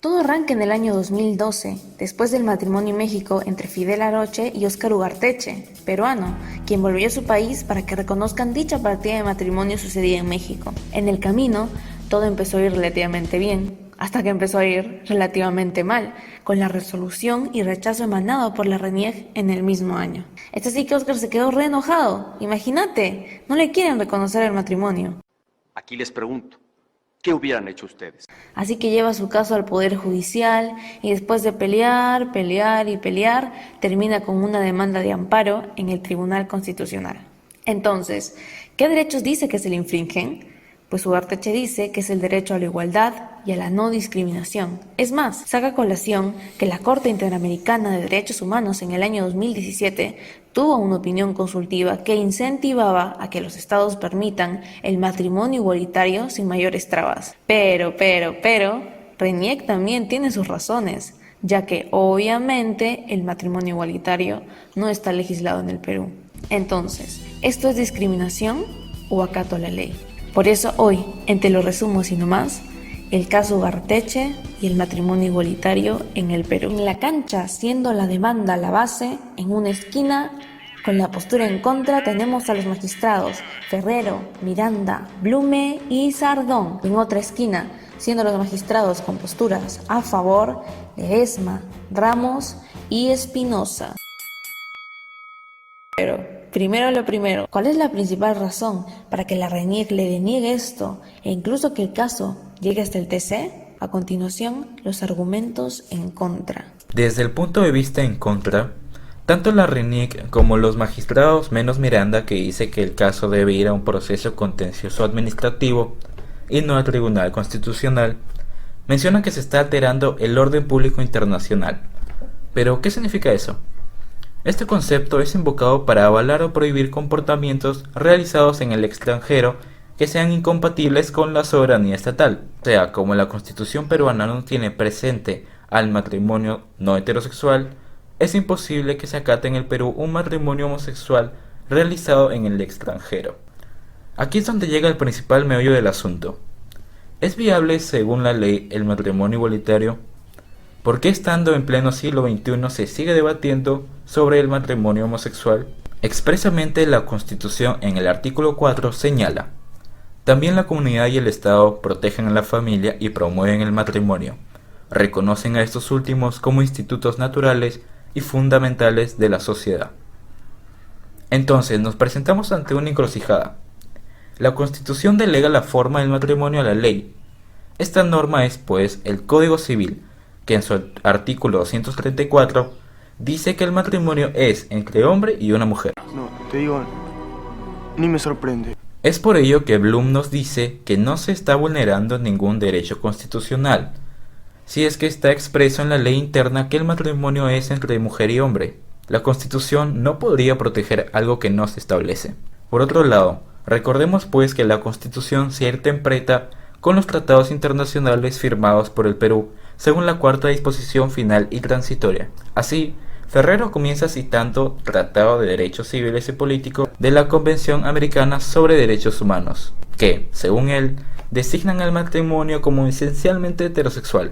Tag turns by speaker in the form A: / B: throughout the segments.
A: Todo arranca en el año 2012, después del matrimonio en México entre Fidel Aroche y Óscar Ugarteche, peruano, quien volvió a su país para que reconozcan dicha partida de matrimonio sucedida en México. En el camino, todo empezó a ir relativamente bien, hasta que empezó a ir relativamente mal, con la resolución y rechazo emanado por la RENIEC en el mismo año. Es así que Óscar se quedó re enojado. Imagínate, no le quieren reconocer el matrimonio.
B: Aquí les pregunto, ¿qué hubieran hecho ustedes?
A: Así que lleva su caso al Poder Judicial y después de pelear, termina con una demanda de amparo en el Tribunal Constitucional. Entonces, ¿qué derechos dice que se le infringen? Pues Ugarteche dice que es el derecho a la igualdad y a la no discriminación. Es más, saca a colación que la Corte Interamericana de Derechos Humanos en el año 2017 tuvo una opinión consultiva que incentivaba a que los estados permitan el matrimonio igualitario sin mayores trabas. Pero, RENIEC también tiene sus razones, ya que obviamente el matrimonio igualitario no está legislado en el Perú. Entonces, ¿esto es discriminación o acato a la ley? Por eso hoy, en Te lo resumo así nomás, el caso Ugarteche y el matrimonio igualitario en el Perú. En la cancha, siendo la demanda la base, en una esquina, con la postura en contra, tenemos a los magistrados Ferrero, Miranda, Blume y Sardón. En otra esquina, siendo los magistrados con posturas a favor, Ledesma, Ramos y Espinosa. Primero lo primero, ¿cuál es la principal razón para que la RENIEC le deniegue esto e incluso que el caso llegue hasta el TC? A continuación, los argumentos en contra.
C: Desde el punto de vista en contra, tanto la RENIEC como los magistrados menos Miranda, que dice que el caso debe ir a un proceso contencioso administrativo y no al Tribunal Constitucional, mencionan que se está alterando el orden público internacional. ¿Pero qué significa eso? Este concepto es invocado para avalar o prohibir comportamientos realizados en el extranjero que sean incompatibles con la soberanía estatal. O sea, como la Constitución peruana no tiene presente al matrimonio no heterosexual, es imposible que se acate en el Perú un matrimonio homosexual realizado en el extranjero. Aquí es donde llega el principal meollo del asunto. ¿Es viable, según la ley, el matrimonio igualitario? ¿Por qué estando en pleno siglo XXI se sigue debatiendo sobre el matrimonio homosexual? Expresamente la Constitución en el artículo 4 señala: también la comunidad y el Estado protegen a la familia y promueven el matrimonio. Reconocen a estos últimos como institutos naturales y fundamentales de la sociedad. Entonces nos presentamos ante una encrucijada. La Constitución delega la forma del matrimonio a la ley. Esta norma es, pues, el Código Civil, que en su artículo 234 dice que el matrimonio es entre hombre y una mujer.
D: No, te digo, ni me sorprende.
C: Es por ello que Blum nos dice que no se está vulnerando ningún derecho constitucional, si es que está expreso en la ley interna que el matrimonio es entre mujer y hombre. La Constitución no podría proteger algo que no se establece. Por otro lado, recordemos pues que la Constitución se interpreta con los tratados internacionales firmados por el Perú, según la cuarta disposición final y transitoria. Así, Ferrero comienza citando Tratado de Derechos Civiles y Políticos de la Convención Americana sobre Derechos Humanos, que, según él, designan al matrimonio como esencialmente heterosexual.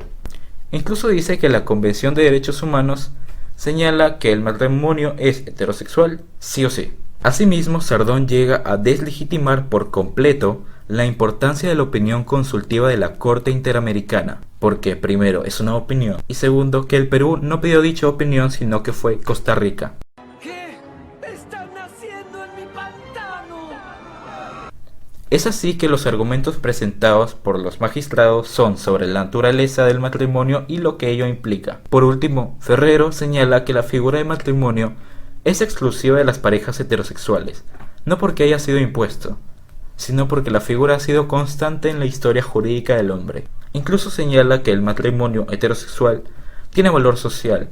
C: Incluso dice que la Convención de Derechos Humanos señala que el matrimonio es heterosexual sí o sí. Asimismo, Sardón llega a deslegitimar por completo la importancia de la opinión consultiva de la Corte Interamericana, porque primero es una opinión y segundo que el Perú no pidió dicha opinión sino que fue Costa Rica.
E: ¿Qué están haciendo en mi pantano?
C: Es así que los argumentos presentados por los magistrados son sobre la naturaleza del matrimonio y lo que ello implica. Por último, Ferrero señala que la figura de matrimonio es exclusiva de las parejas heterosexuales, no porque haya sido impuesto, sino porque la figura ha sido constante en la historia jurídica del hombre. Incluso señala que el matrimonio heterosexual tiene valor social,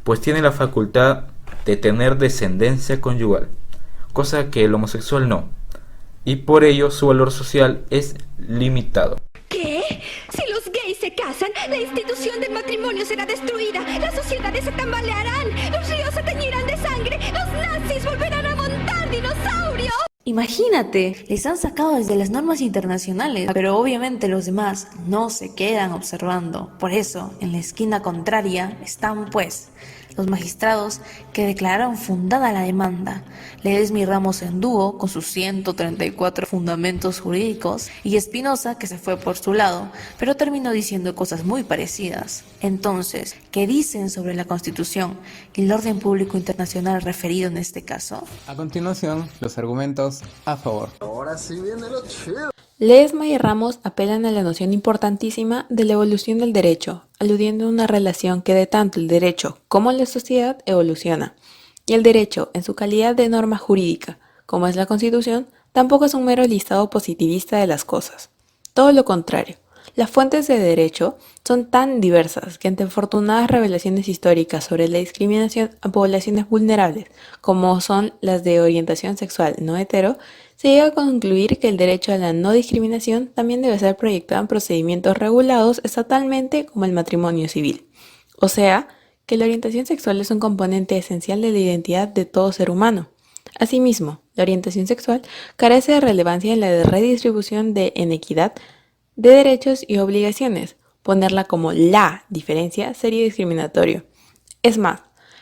C: pues tiene la facultad de tener descendencia conyugal, cosa que el homosexual no, y por ello su valor social es limitado.
F: ¿Qué? Si los gays se casan, la institución del matrimonio será destruida, las sociedades se tambalearán, los ríos se teñirán de sangre, los nazis volverán a montar dinosaurios.
A: Imagínate, les han sacado desde las normas internacionales, pero obviamente los demás no se quedan observando. Por eso, en la esquina contraria están, pues, los magistrados que declararon fundada la demanda, Ledesma Ramos en dúo con sus 134 fundamentos jurídicos y Espinosa que se fue por su lado, pero terminó diciendo cosas muy parecidas. Entonces, ¿qué dicen sobre la Constitución y el orden público internacional referido en este caso?
G: A continuación, los argumentos a favor.
H: Ledesma y Ramos apelan a la noción importantísima de la evolución del derecho, aludiendo a una relación que de tanto el derecho como la sociedad evoluciona. Y el derecho, en su calidad de norma jurídica, como es la Constitución, tampoco es un mero listado positivista de las cosas. Todo lo contrario. Las fuentes de derecho son tan diversas que ante afortunadas revelaciones históricas sobre la discriminación a poblaciones vulnerables, como son las de orientación sexual no hetero, se llega a concluir que el derecho a la no discriminación también debe ser proyectado en procedimientos regulados estatalmente como el matrimonio civil. O sea, que la orientación sexual es un componente esencial de la identidad de todo ser humano. Asimismo, la orientación sexual carece de relevancia en la redistribución en equidad de derechos y obligaciones. Ponerla como la diferencia sería discriminatorio. Es más,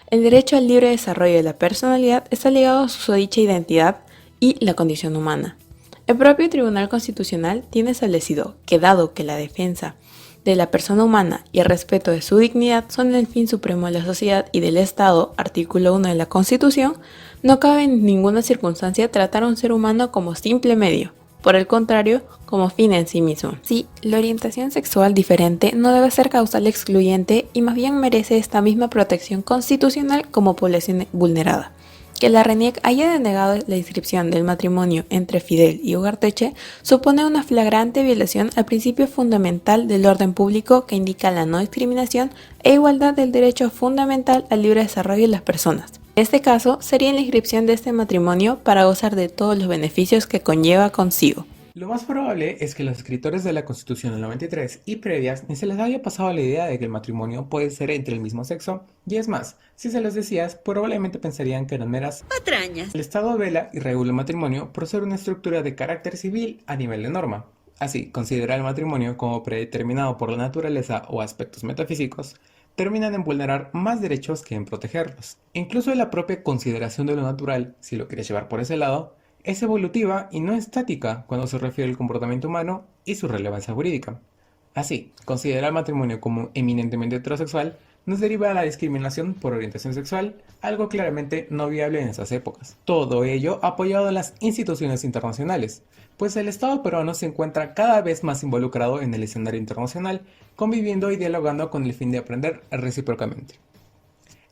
H: el derecho al libre desarrollo de la personalidad está ligado a su dicha identidad y la condición humana. El propio Tribunal Constitucional tiene establecido que dado que la defensa de la persona humana y el respeto de su dignidad son el fin supremo de la sociedad y del Estado, artículo 1 de la Constitución, no cabe en ninguna circunstancia tratar a un ser humano como simple medio, por el contrario, como fin en sí mismo. Sí, la orientación sexual diferente no debe ser causal excluyente y más bien merece esta misma protección constitucional como población vulnerada. Que la RENIEC haya denegado la inscripción del matrimonio entre Fidel y Ugarteche supone una flagrante violación al principio fundamental del orden público que indica la no discriminación e igualdad del derecho fundamental al libre desarrollo de las personas. En este caso, sería la inscripción de este matrimonio para gozar de todos los beneficios que conlleva consigo.
G: Lo más probable es que los escritores de la Constitución del 93 y previas ni se les haya pasado la idea de que el matrimonio puede ser entre el mismo sexo, y es más, si se los decías, probablemente pensarían que eran meras patrañas. El Estado vela y regula el matrimonio por ser una estructura de carácter civil a nivel de norma. Así, considerar el matrimonio como predeterminado por la naturaleza o aspectos metafísicos terminan en vulnerar más derechos que en protegerlos. Incluso la propia consideración de lo natural, si lo quieres llevar por ese lado, es evolutiva y no estática cuando se refiere al comportamiento humano y su relevancia jurídica. Así, considerar el matrimonio como eminentemente heterosexual nos deriva de la discriminación por orientación sexual, algo claramente no viable en esas épocas. Todo ello apoyado en las instituciones internacionales, pues el Estado peruano se encuentra cada vez más involucrado en el escenario internacional, conviviendo y dialogando con el fin de aprender recíprocamente.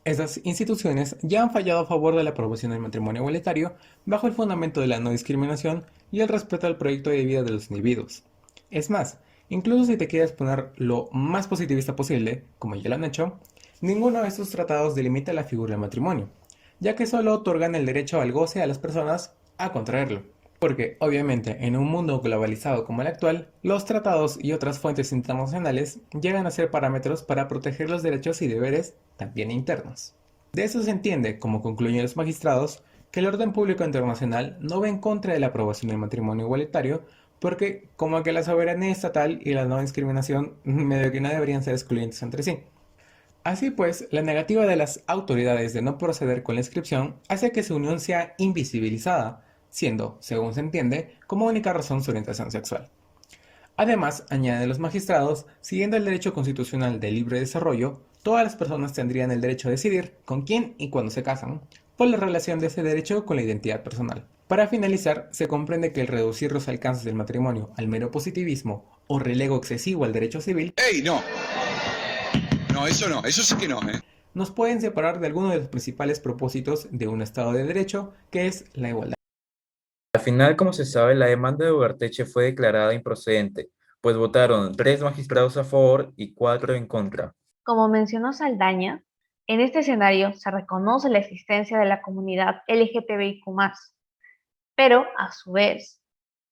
G: Estas instituciones ya han fallado a favor de la aprobación del matrimonio igualitario bajo el fundamento de la no discriminación y el respeto al proyecto de vida de los individuos. Es más, incluso si te quieres poner lo más positivista posible, como ya lo han hecho, ninguno de estos tratados delimita la figura del matrimonio, ya que solo otorgan el derecho al goce a las personas a contraerlo. Porque, obviamente, en un mundo globalizado como el actual, los tratados y otras fuentes internacionales llegan a ser parámetros para proteger los derechos y deberes también internos. De eso se entiende, como concluyen los magistrados, que el orden público internacional no va en contra de la aprobación del matrimonio igualitario, porque como que la soberanía estatal y la no discriminación medio que no deberían ser excluyentes entre sí. Así pues, la negativa de las autoridades de no proceder con la inscripción hace que su unión sea invisibilizada, siendo, según se entiende, como única razón su orientación sexual. Además, añaden los magistrados, siguiendo el derecho constitucional de libre desarrollo, todas las personas tendrían el derecho a decidir con quién y cuándo se casan, por la relación de ese derecho con la identidad personal. Para finalizar, se comprende que el reducir los alcances del matrimonio al mero positivismo o relego excesivo al derecho civil
I: ¡Ey, no! No, eso sí que no,
G: nos pueden separar de alguno de los principales propósitos de un Estado de Derecho, que es la igualdad.
C: Al final, como se sabe, la demanda de Ugarteche fue declarada improcedente, pues votaron 3 magistrados a favor y 4 en contra.
A: Como mencionó Saldaña, en este escenario se reconoce la existencia de la comunidad LGTBIQ+, pero a su vez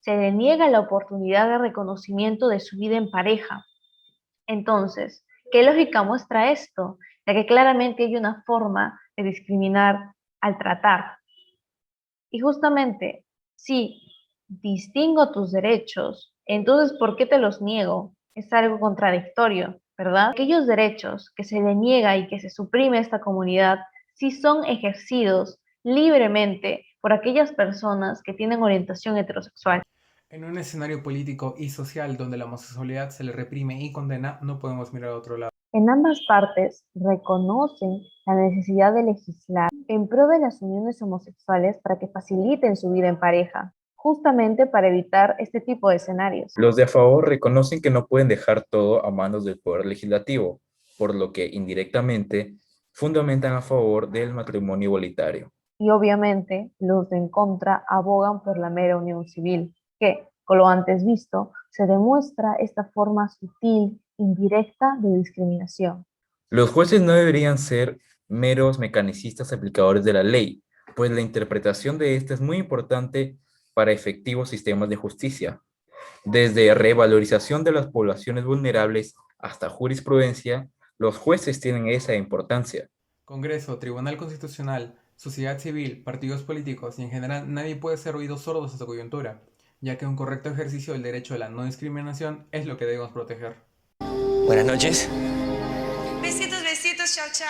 A: se le niega la oportunidad de reconocimiento de su vida en pareja. Entonces, ¿qué lógica muestra esto? Ya que claramente hay una forma de discriminar al tratar. Y justamente Si distingo tus derechos, entonces ¿por qué te los niego? Es algo contradictorio, ¿verdad? Aquellos derechos que se le niega y que se suprime a esta comunidad, sí son ejercidos libremente por aquellas personas que tienen orientación heterosexual.
G: En un escenario político y social donde la homosexualidad se le reprime y condena, no podemos mirar a otro lado.
A: En ambas partes reconocen la necesidad de legislar en pro de las uniones homosexuales para que faciliten su vida en pareja, justamente para evitar este tipo de escenarios.
C: Los de a favor reconocen que no pueden dejar todo a manos del poder legislativo, por lo que indirectamente fundamentan a favor del matrimonio igualitario.
A: Y obviamente los de en contra abogan por la mera unión civil, que, con lo antes visto, se demuestra esta forma sutil, indirecta de discriminación.
C: Los jueces no deberían ser meros mecanicistas aplicadores de la ley, pues la interpretación de esta es muy importante para efectivos sistemas de justicia. Desde revalorización de las poblaciones vulnerables hasta jurisprudencia, los jueces tienen esa importancia.
G: Congreso, Tribunal Constitucional, sociedad civil, partidos políticos y en general nadie puede ser oídos sordos a esta coyuntura, ya que un correcto ejercicio del derecho a la no discriminación es lo que debemos proteger.
E: Buenas noches.
J: Besitos, besitos, chao, chao.